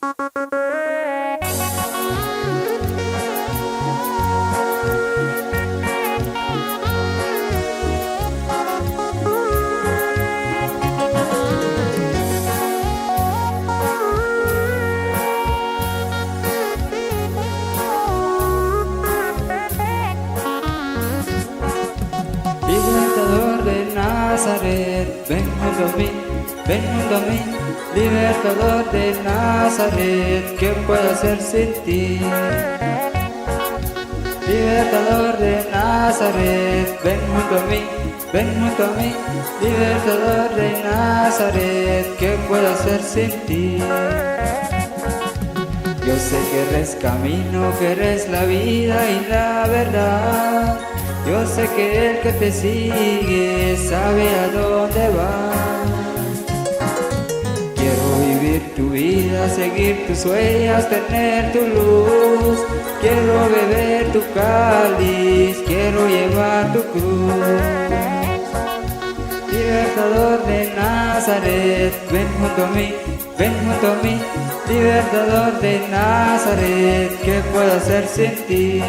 Libertador de Nazaret, ven junto a mí, Libertador de Nazaret, ¿qué puedo hacer sin ti? Libertador de Nazaret, ven junto a mí, Libertador de Nazaret, ¿qué puedo hacer sin ti? Yo sé que eres camino, que eres la vida y la verdad. Yo sé que el que te sigue sabe a dónde va. Quiero vivir tu vida, seguir tus huellas, tener tu luz. Quiero beber tu cáliz, quiero llevar tu cruz. Libertador de Nazaret, ven junto a mí, Libertador de Nazaret, ¿qué puedo hacer sin ti?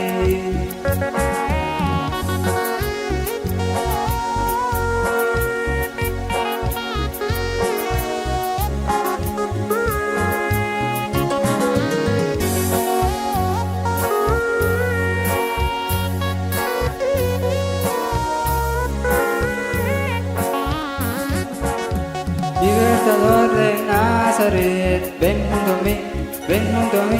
Libertador de Nazaret, ven junto a mí,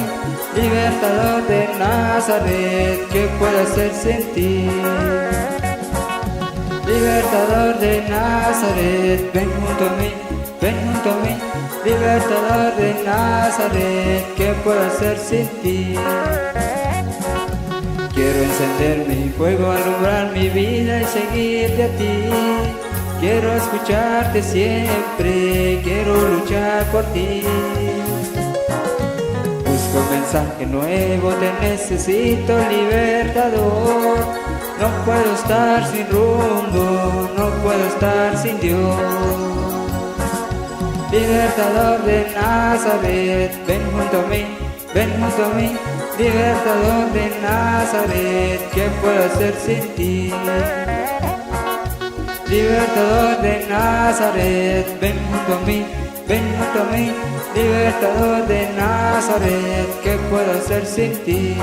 Libertador de Nazaret, ¿qué puedo hacer sin ti? Libertador de Nazaret, ven junto a mí, Libertador de Nazaret, ¿qué puedo hacer sin ti? Quiero encender mi fuego, alumbrar mi vida y seguirte a ti. Quiero escucharte siempre, quiero luchar por ti. Busco un mensaje nuevo, te necesito, Libertador. No puedo estar sin rumbo, no puedo estar sin Dios. Libertador de Nazaret, ven junto a mí, Libertador de Nazaret, ¿qué puedo hacer sin ti? Libertador de Nazaret, ven junto a mí, Libertador de Nazaret, ¿qué puedo hacer sin ti?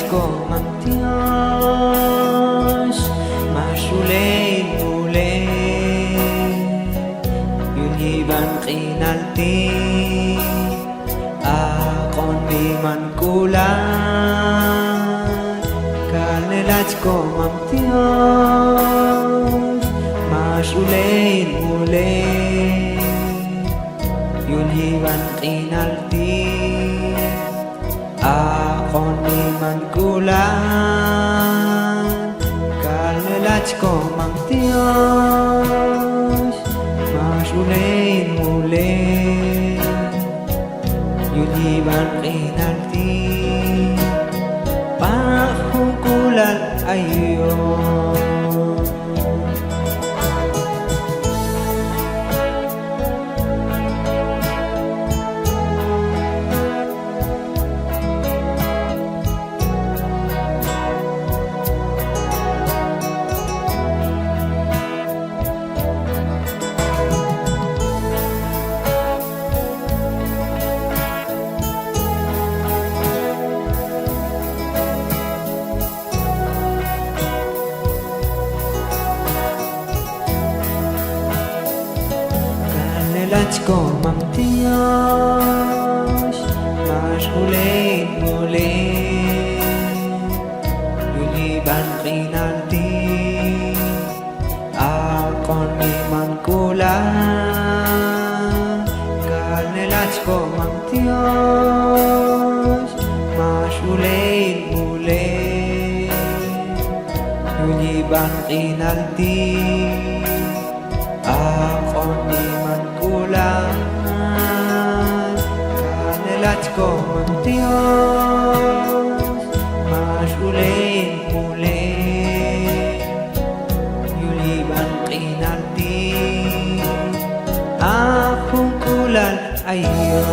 Komantiosh Mashulei mulei Yulhiban qinalti Aqon biman kulan Kalnelach komantiosh Mashulei mulei Yulhiban qinalti Aqoni man kulan Kalnelach komantiosh Mashulein mulei Yuliban qinalti Pahukulal ayon Kanelachko mamtiyosh Mashgulein mulein Yuliban qinalti Akon iman kulan Kanelachko mamtiyosh Mashgulein mulein Yuliban qinalti Akon iman kulan Kanelachko mamtiyosh Mashgulein mulein Yuliban qinalti Akon kulan ayo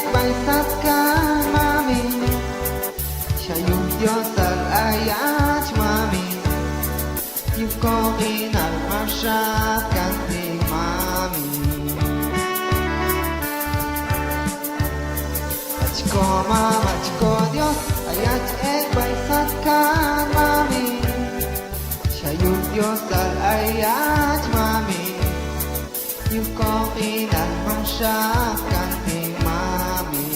ekbaisat kan mami siya yung Diyos at ayat mami yung kokinal masyat kanting mami Achiko mama, achiko Diyos ayat ekbaisat kan mami siya yung Diyos at ayat mami yung kokinal masyat kanting mami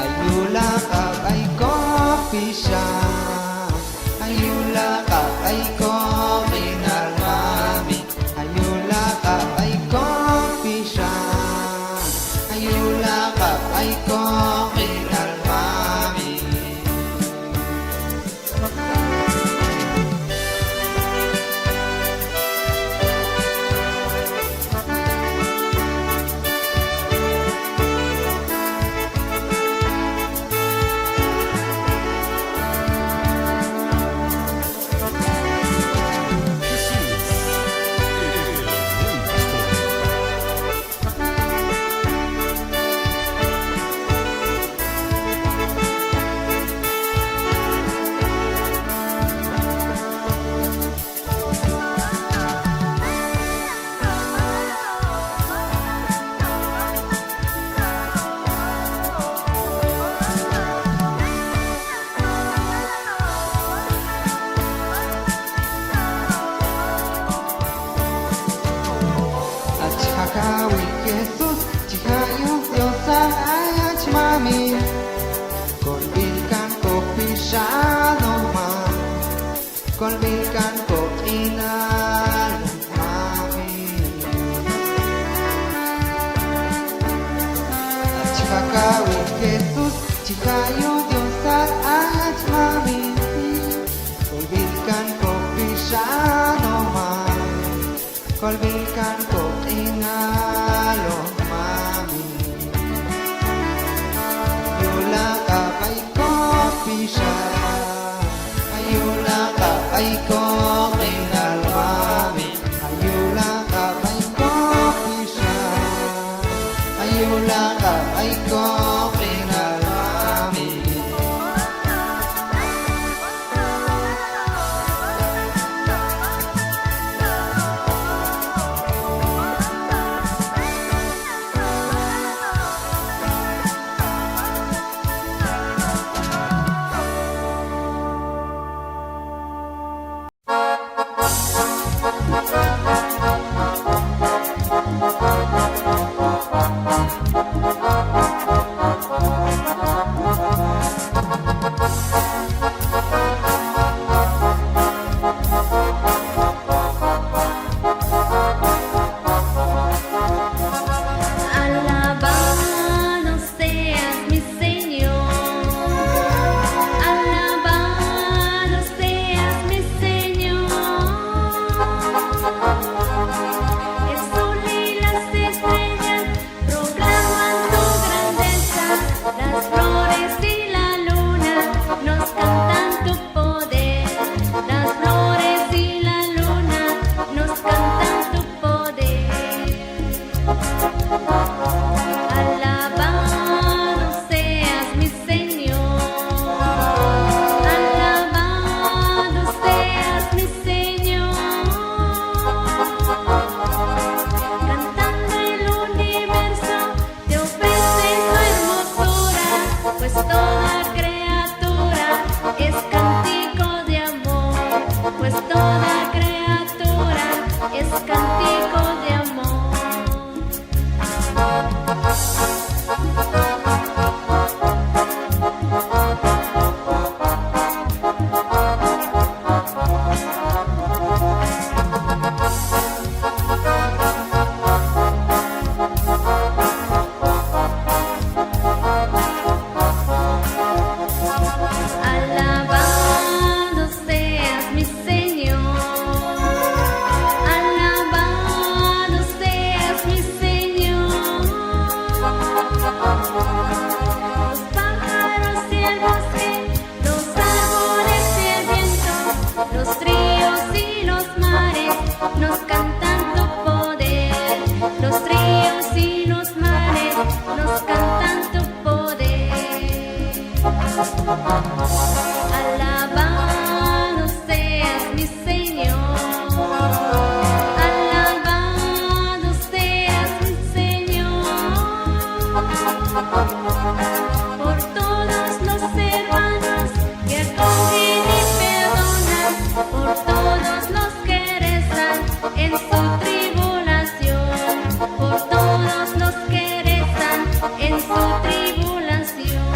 Ayulakap ay coffee shop Ayulakap ay kokinal mami Ayulakap ay coffee shop Ayulakap ay kokinal mami Kawin Jesus, jika yung Diyos ayat mami Kolbikan ko pisano man Kolbikan ko inal mami At saka kawin Jesus, jika yung Diyos ayat mami Kolbikan ko pisano man Kolbikan ko ingalo mami Ayulakap ay coffee shop Ayulakap ay kokinal mami Ayulakap ay coffee shop Ayulakap ay kokinal mami Alabado seas mi Señor, alabado seas mi Señor. El sol y las estrellas proclaman tu grandeza. Alabado seas mi Señor, alabado seas mi Señor, por todos los hermanos que acogen y perdonan, por todos los que rezan en su tribulación, por todos los que rezan en su tribulación.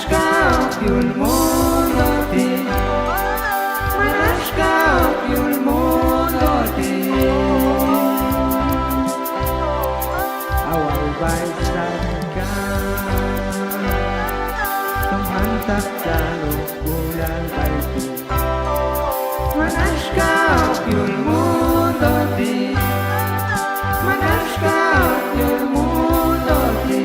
più il mondo ti, più il mondo ti. Awal baisakan, menghantar jalur bulan baitu. Più il mondo ti, più il mondo ti.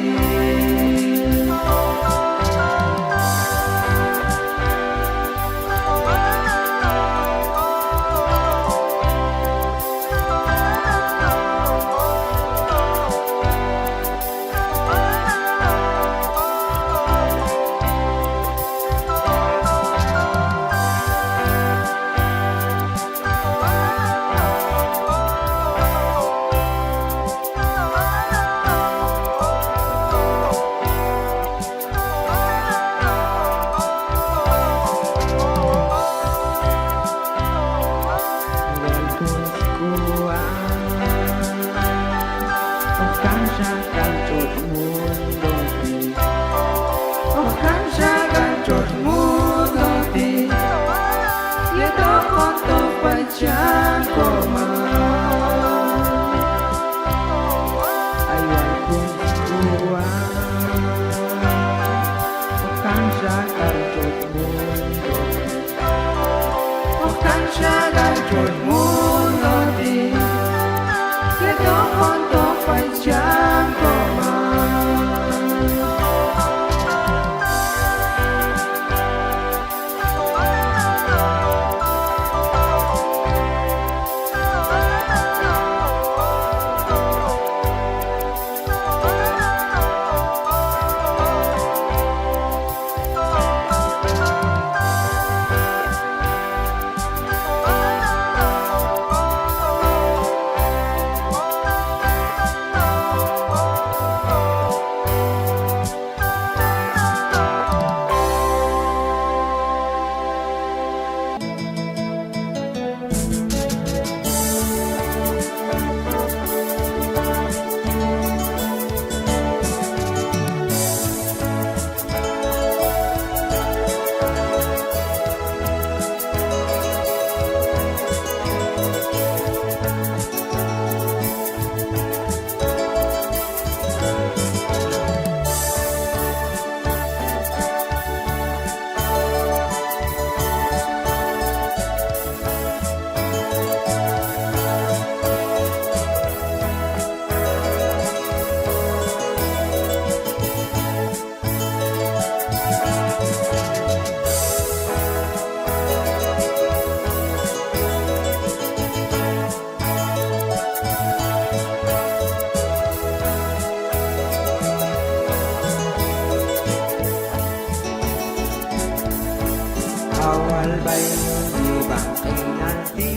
Awal bayu di bangkai nanti,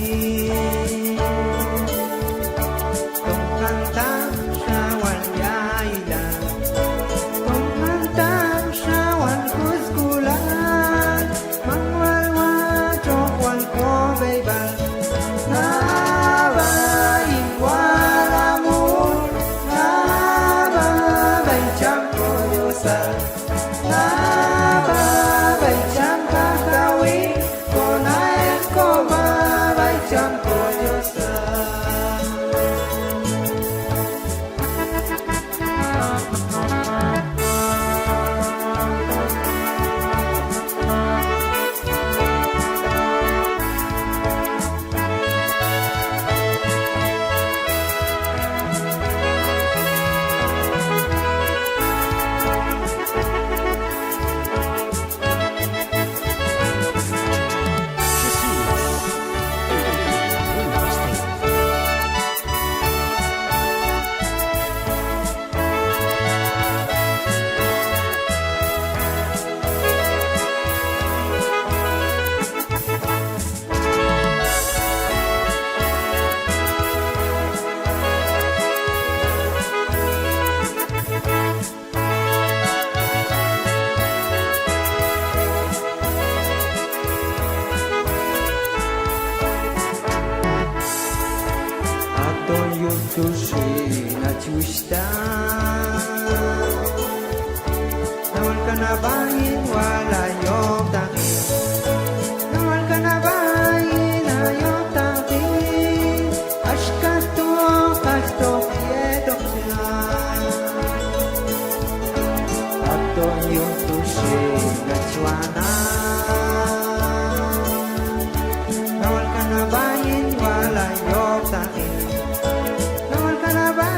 tongkantang syawan yailan, tongkantang syawan kuskulan, mangwalwa cokwan ko bebal, nabain walamun, nababay jam ko yosan, nababay jam kakawin, konayan ko babay jam ko yosan. Duszy na ciuśta, nawan ka na na ba wala yung takip? Nawal ka na ba yung takip? Kasto kiedok siya. Ato yung tushi gachuana. Nawal ka na ba wala yung takip? Nawal ka na ba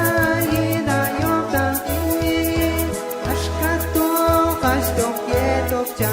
yung takip? Kasto kiedok siya.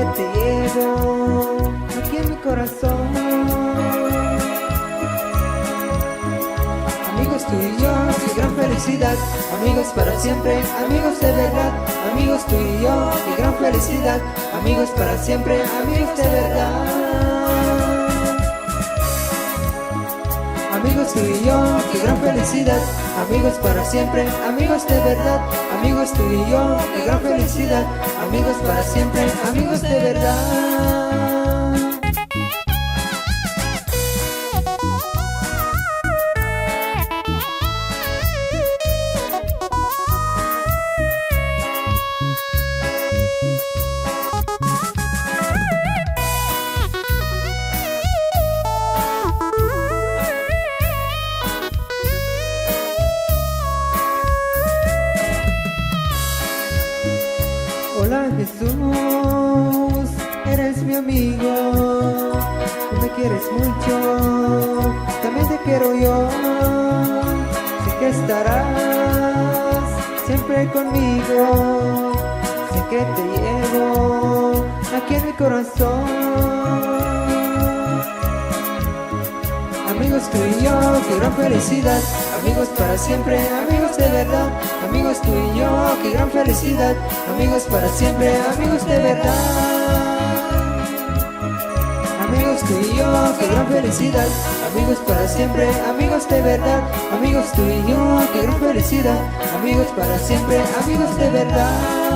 te llevo aquí en mi corazón. Amigos tú y yo, qué gran felicidad. Amigos para siempre, amigos de verdad. Amigos tú y yo, qué gran felicidad. Amigos para siempre, amigos de verdad. Amigos tú y yo, qué gran felicidad. Amigos para siempre, amigos de verdad. Amigos tú y yo, qué gran felicidad. Amigos para siempre, amigos de verdad. Hola Jesús, eres mi amigo, tú me quieres mucho, también te quiero yo, sé que estarás siempre conmigo, sé que te llevo aquí en mi corazón. Amigos tú y yo, qué gran felicidad. Amigos para siempre, amigos de verdad. Amigos tú y yo, qué gran felicidad. Amigos para siempre, amigos de verdad. Amigos tú y yo, qué gran felicidad. Amigos para siempre, amigos de verdad. Amigos tú y yo, qué gran felicidad. Amigos para siempre, amigos de verdad.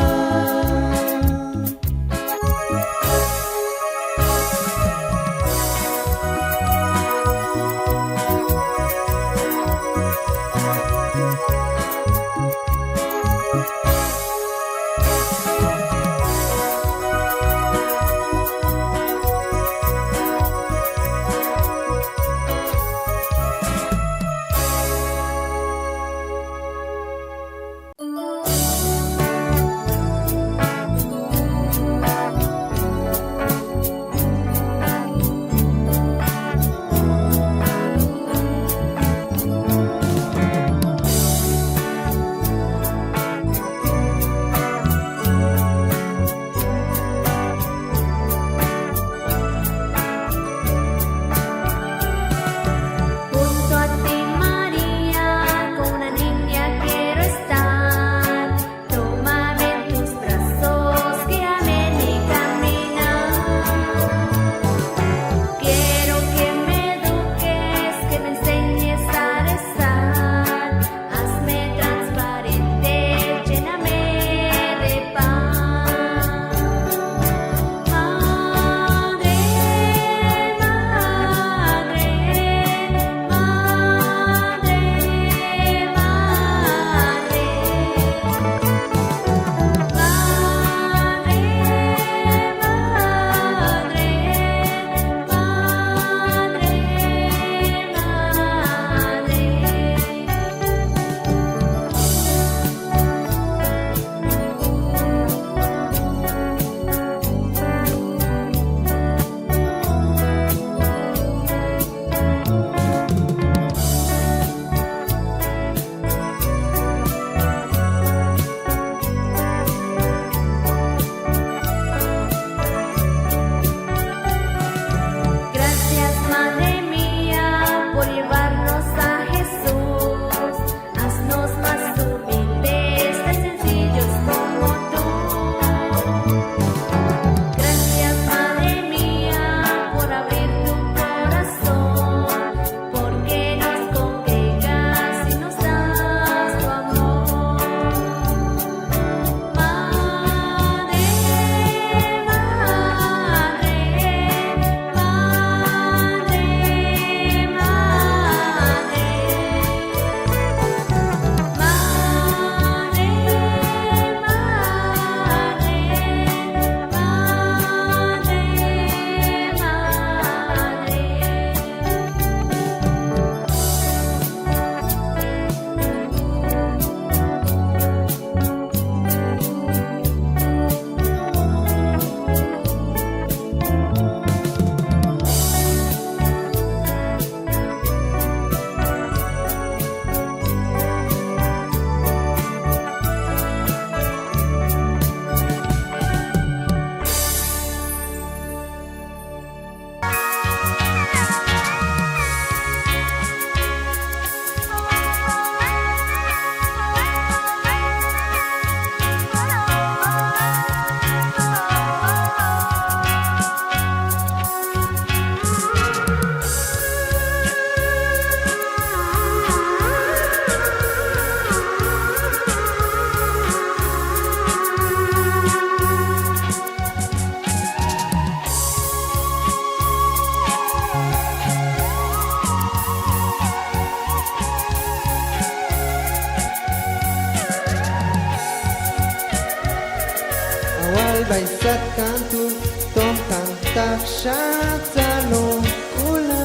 baisat kantu tom kantak shatzalo kula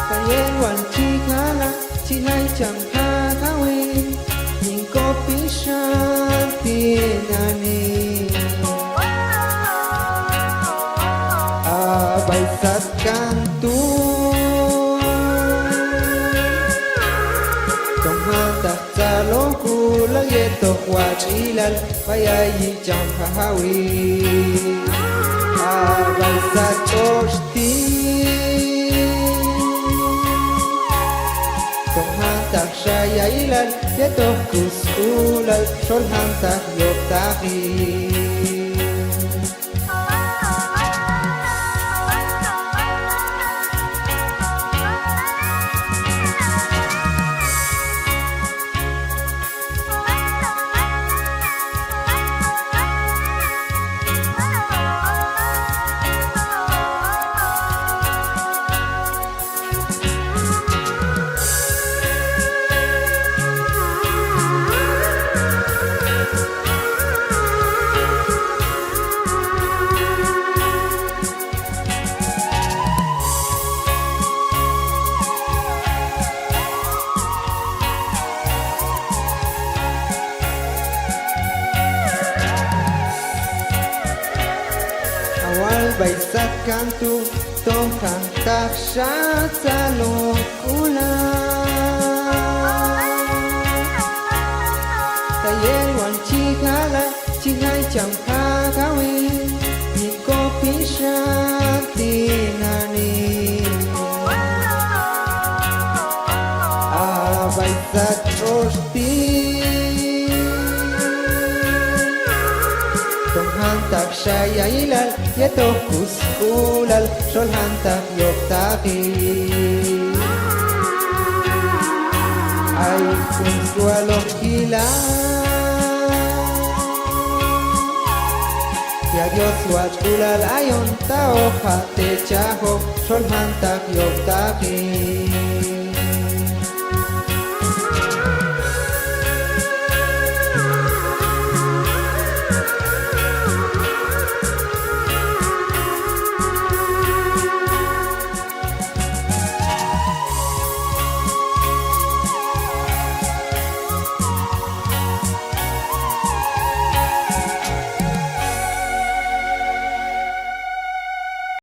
Tayen wan chikala chilay chamka kawin Ninko pishan tinani Baisat kantu Tonghantah calon kulang yetok wachilal Payayi jam hahawi Baisat choshti Tonghantah shayailal yetok kuskulal Sholhantah yoktahi Baisat kantu tong kantak shatzalo kula Tayen wan chikala chingay chamka kawin Niko pishan tinani Baisat roshti Tonghantah shayailal yetok kuskulal Sholhantah yoktahi Ay kunsualok hilal Ya Dios wachkulal ayon tao hate chaho Sholhantah yoktahi